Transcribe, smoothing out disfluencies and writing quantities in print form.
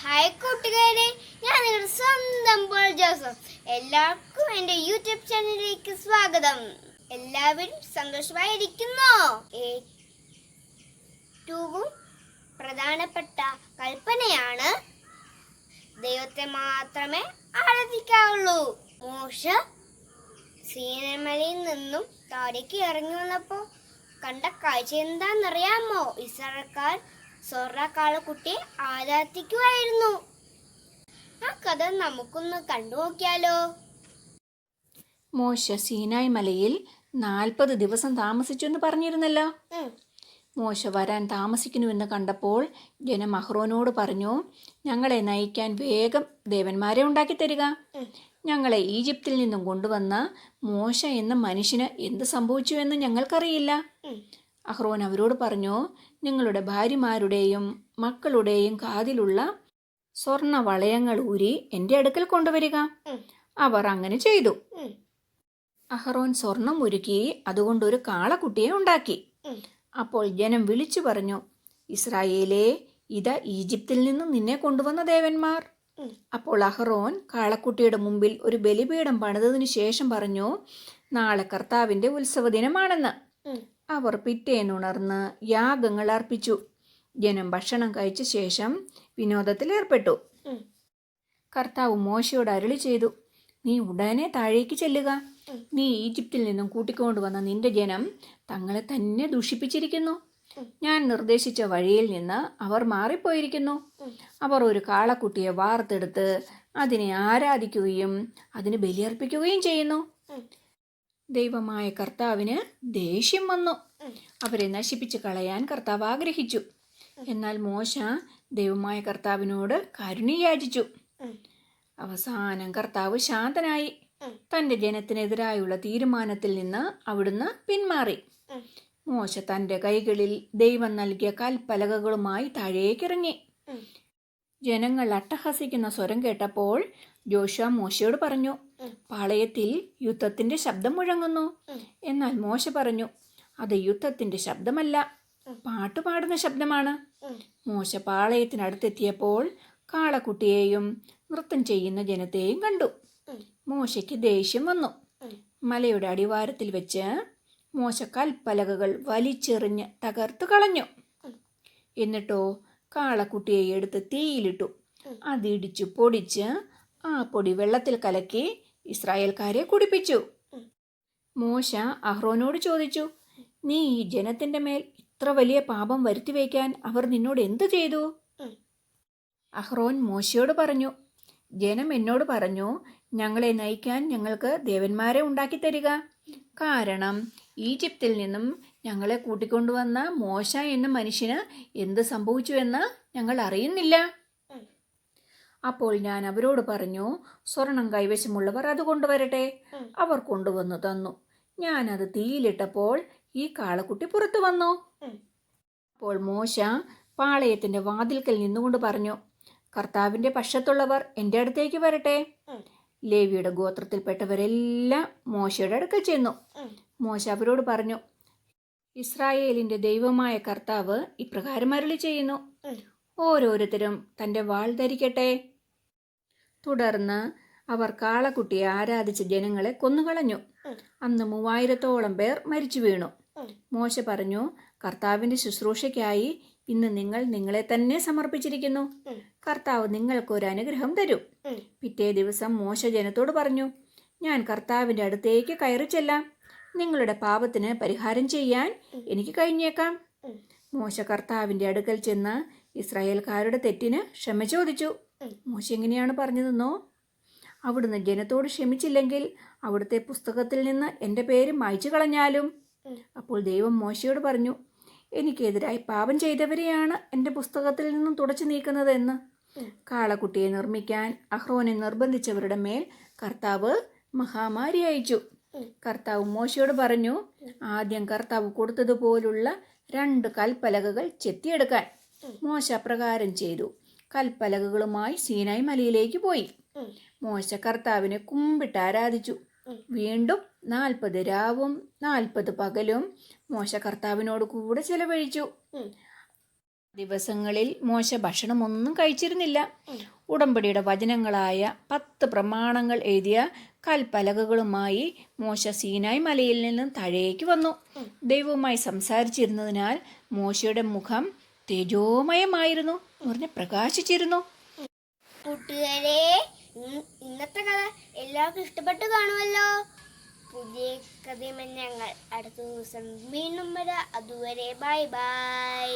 Hi കൂട്ടുകാരെ, ഞാൻ നിങ്ങളുടെ സ്വന്തം പോൾ ജോസഫ്. എല്ലാവർക്കും എൻ്റെ യൂട്യൂബ് ചാനലിലേക്ക് സ്വാഗതം. എല്ലാവരും സന്തോഷമായിരിക്കുന്നോ? ഏറ്റവും പ്രധാനപ്പെട്ട കൽപ്പനയാണ് ദൈവത്തെ മാത്രമേ ആരാധിക്കാവുള്ളൂ. മോശ സീനായി നിന്നും താഴേക്ക് ഇറങ്ങി വന്നപ്പോൾ കണ്ട കാഴ്ച എന്താണെന്നറിയാമോ? ഇസ്രായേൽക്കാർ കാളക്കുട്ടിയെ ആരാധിക്കുമായിരുന്നു. ആ കഥ നമുക്കൊന്ന് കണ്ടു നോക്കിയാലോ? മോശ സീനായ് മലയിൽ 40 ദിവസം താമസിച്ചെന്ന് പറഞ്ഞിരുന്നല്ലോ. മോശ വരാൻ താമസിക്കുന്നുവെന്ന് കണ്ടപ്പോൾ ജനം അഹ്റോനോട് പറഞ്ഞു, ഞങ്ങളെ നയിക്കാൻ വേഗം ദേവന്മാരെ ഉണ്ടാക്കി തരിക. ഞങ്ങളെ ഈജിപ്തിൽ നിന്നും കൊണ്ടുവന്ന മോശ എന്ന മനുഷ്യന് എന്ത് സംഭവിച്ചുവെന്ന് ഞങ്ങൾക്കറിയില്ല. അഹ്റോൻ അവരോട് പറഞ്ഞു, നിങ്ങളുടെ ഭാര്യമാരുടെയും മക്കളുടെയും കാതിലുള്ള സ്വർണ്ണ വളയങ്ങൾ ഊരി എൻ്റെ അടുക്കൽ കൊണ്ടുവരിക. അവർ അങ്ങനെ ചെയ്തു. അഹ്റോൻ സ്വർണം ഉരുക്കി അതുകൊണ്ടൊരു കാളക്കുട്ടിയെ ഉണ്ടാക്കി. അപ്പോൾ ജനം വിളിച്ചു പറഞ്ഞു, ഇസ്രായേലേ, ഇതാ ഈജിപ്തിൽ നിന്നും നിന്നെ കൊണ്ടുവന്ന ദേവന്മാർ. അപ്പോൾ അഹ്റോൻ കാളക്കുട്ടിയുടെ മുമ്പിൽ ഒരു ബലിപീഠം പണിതതിനു ശേഷം പറഞ്ഞു, നാളെ കർത്താവിൻ്റെ ഉത്സവ ദിനമാണെന്ന്. അവർ പിറ്റേന്നുണർന്ന് യാഗങ്ങൾ അർപ്പിച്ചു. ജനം ഭക്ഷണം കഴിച്ച ശേഷം വിനോദത്തിലേർപ്പെട്ടു. കർത്താവ് മോശയോട് അരുളി ചെയ്തു, നീ ഉടനെ താഴേക്ക് ചെല്ലുക. നീ ഈജിപ്തിൽ നിന്നും കൂട്ടിക്കൊണ്ടുവന്ന നിന്റെ ജനം തങ്ങളെ തന്നെ ദൂഷിപ്പിച്ചിരിക്കുന്നു. ഞാൻ നിർദ്ദേശിച്ച വഴിയിൽ നിന്ന് അവർ മാറിപ്പോയിരിക്കുന്നു. അവർ ഒരു കാളക്കുട്ടിയെ വാർത്തെടുത്ത് അതിനെ ആരാധിക്കുകയും അതിന് ബലിയർപ്പിക്കുകയും ചെയ്യുന്നു. ദൈവമായ കർത്താവിന് ദേഷ്യം വന്നു. അവരെ നശിപ്പിച്ച് കളയാൻ കർത്താവ് ആഗ്രഹിച്ചു. എന്നാൽ മോശ ദൈവമായ കർത്താവിനോട് കാരുണ്യം യാചിച്ചു. അവസാനം കർത്താവ് ശാന്തനായി. തൻ്റെ ജനത്തിനെതിരായുള്ള തീരുമാനത്തിൽ നിന്ന് അവിടുന്ന് പിന്മാറി. മോശ തൻ്റെ കൈകളിൽ ദൈവം നൽകിയ കൽപ്പലകകളുമായി താഴേക്കിറങ്ങി. ജനങ്ങൾ അട്ടഹസിക്കുന്ന സ്വരം കേട്ടപ്പോൾ ജോഷുവ മോശയോട് പറഞ്ഞു, പാളയത്തിൽ യുദ്ധത്തിന്റെ ശബ്ദം മുഴങ്ങുന്നു. എന്നാൽ മോശ പറഞ്ഞു, അത് യുദ്ധത്തിന്റെ ശബ്ദമല്ല, പാട്ടുപാടുന്ന ശബ്ദമാണ്. മോശ പാളയത്തിനടുത്തെത്തിയപ്പോൾ കാളക്കുട്ടിയെയും നൃത്തം ചെയ്യുന്ന ജനത്തെയും കണ്ടു. മോശയ്ക്ക് ദേഷ്യം വന്നു. മലയുടെ അടിവാരത്തിൽ വെച്ച് മോശ കൽപ്പലകകൾ വലിച്ചെറിഞ്ഞ് തകർത്തു കളഞ്ഞു. എന്നിട്ടോ കാളക്കുട്ടിയെ എടുത്ത് തീയിലിട്ടു. അതിടിച്ചു പൊടിച്ച് ആ പൊടി വെള്ളത്തിൽ കലക്കി ഇസ്രായേൽക്കാരെ കുടിപ്പിച്ചു. മോശ അഹ്റോനോട് ചോദിച്ചു, നീ ഈ ജനത്തിന്റെ മേൽ ഇത്ര വലിയ പാപം വരുത്തി വയ്ക്കാൻ അവർ നിന്നോട് എന്തു ചെയ്തു? അഹ്റോൻ മോശയോട് പറഞ്ഞു, ജനം എന്നോട് പറഞ്ഞു, ഞങ്ങളെ നയിക്കാൻ ഞങ്ങൾക്ക് ദേവന്മാരെ ഉണ്ടാക്കി തരിക. കാരണം ഈജിപ്തിൽ നിന്നും ഞങ്ങളെ കൂട്ടിക്കൊണ്ടുവന്ന മോശ എന്ന മനുഷ്യന് എന്ത് സംഭവിച്ചുവെന്ന് ഞങ്ങൾ അറിയുന്നില്ല. അപ്പോൾ ഞാൻ അവരോട് പറഞ്ഞു, സ്വർണം കൈവശമുള്ളവർ അത് കൊണ്ടുവരട്ടെ. അവർ കൊണ്ടുവന്നു തന്നു. ഞാൻ അത് തീയിലിട്ടപ്പോൾ ഈ കാളക്കുട്ടി പുറത്തു വന്നു. അപ്പോൾ മോശ പാളയത്തിന്റെ വാതിൽക്കൽ നിന്നുകൊണ്ട് പറഞ്ഞു, കർത്താവിന്റെ പക്ഷത്തുള്ളവർ എൻ്റെ അടുത്തേക്ക് വരട്ടെ. ലേവിയുടെ ഗോത്രത്തിൽപ്പെട്ടവരെല്ലാം മോശയുടെ അടുക്കൽ ചെന്നു. മോശ അവരോട് പറഞ്ഞു, ഇസ്രായേലിന്റെ ദൈവമായ കർത്താവ് ഇപ്രകാരം അരുളി ചെയ്യുന്നു, ഓരോരുത്തരും തൻ്റെ വാൾ ധരിക്കട്ടെ. തുടർന്ന് അവർ കാളക്കുട്ടിയെ ആരാധിച്ച ജനങ്ങളെ കൊന്നുകളഞ്ഞു. അന്ന് 3000-ഓളം പേർ മരിച്ചു വീണു. മോശ പറഞ്ഞു, കർത്താവിന്റെ ശുശ്രൂഷയ്ക്കായി ഇന്ന് നിങ്ങൾ നിങ്ങളെ തന്നെ സമർപ്പിച്ചിരിക്കുന്നു. കർത്താവ് നിങ്ങൾക്കൊരു അനുഗ്രഹം തരും. പിറ്റേ ദിവസം മോശ ജനത്തോട് പറഞ്ഞു, ഞാൻ കർത്താവിന്റെ അടുത്തേക്ക് കയറി ചെല്ലാം. നിങ്ങളുടെ പാപത്തിന് പരിഹാരം ചെയ്യാൻ എനിക്ക് കഴിഞ്ഞേക്കാം. മോശ കർത്താവിന്റെ അടുക്കൽ ചെന്ന് ഇസ്രായേൽക്കാരുടെ തെറ്റിന് ക്ഷമ ചോദിച്ചു. മോശ എങ്ങനെയാണ് പറഞ്ഞതെന്നോ? അവിടുന്ന് ജനത്തോട് ക്ഷമിച്ചില്ലെങ്കിൽ അവിടുത്തെ പുസ്തകത്തിൽ നിന്ന് എൻ്റെ പേര് മായ്ച്ചു കളഞ്ഞാലും. അപ്പോൾ ദൈവം മോശയോട് പറഞ്ഞു, എനിക്കെതിരായി പാപം ചെയ്തവരെയാണ് എൻ്റെ പുസ്തകത്തിൽ നിന്നും തുടച്ചു നീക്കുന്നത് എന്ന്. കാളക്കുട്ടിയെ നിർമ്മിക്കാൻ അഹ്റോനെ നിർബന്ധിച്ചവരുടെ മേൽ കർത്താവ് മഹാമാരി അയച്ചു. കർത്താവ് മോശയോട് പറഞ്ഞു, ആദ്യം കർത്താവ് കൊടുത്തതുപോലുള്ള 2 കൽപ്പലകകൾ ചെത്തിയെടുക്കാൻ. മോശ അപ്രകാരം ചെയ്തു. കൽപ്പലകകളുമായി സീനായ് മലയിലേക്ക് പോയി. മോശ കർത്താവിനെ കുമ്പിട്ട് ആരാധിച്ചു. വീണ്ടും 40 രാവും 40 പകലും മോശ കർത്താവിനോട് കൂടെ ചെലവഴിച്ചു. ദിവസങ്ങളിൽ മോശ ഭക്ഷണമൊന്നും കഴിച്ചിരുന്നില്ല. ഉടമ്പടിയുടെ വചനങ്ങളായ 10 പ്രമാണങ്ങൾ എഴുതിയ കൽപ്പലകകളുമായി മോശ സീനായ് മലയിൽ നിന്നും താഴേക്ക് വന്നു. ദൈവവുമായി സംസാരിച്ചിരുന്നതിനാൽ മോശയുടെ മുഖം തേജോമയമായിരുന്നു, പ്രകാശിച്ചിരുന്നു. കൂട്ടുകാരെ, ഇന്നത്തെ കഥ എല്ലാവർക്കും ഇഷ്ടപ്പെട്ടു കാണുമല്ലോ. പുതിയ കഥയുമായി ഞങ്ങൾ അടുത്ത ദിവസം വീണ്ടും വരാം. അതുവരെ ബൈ ബൈ.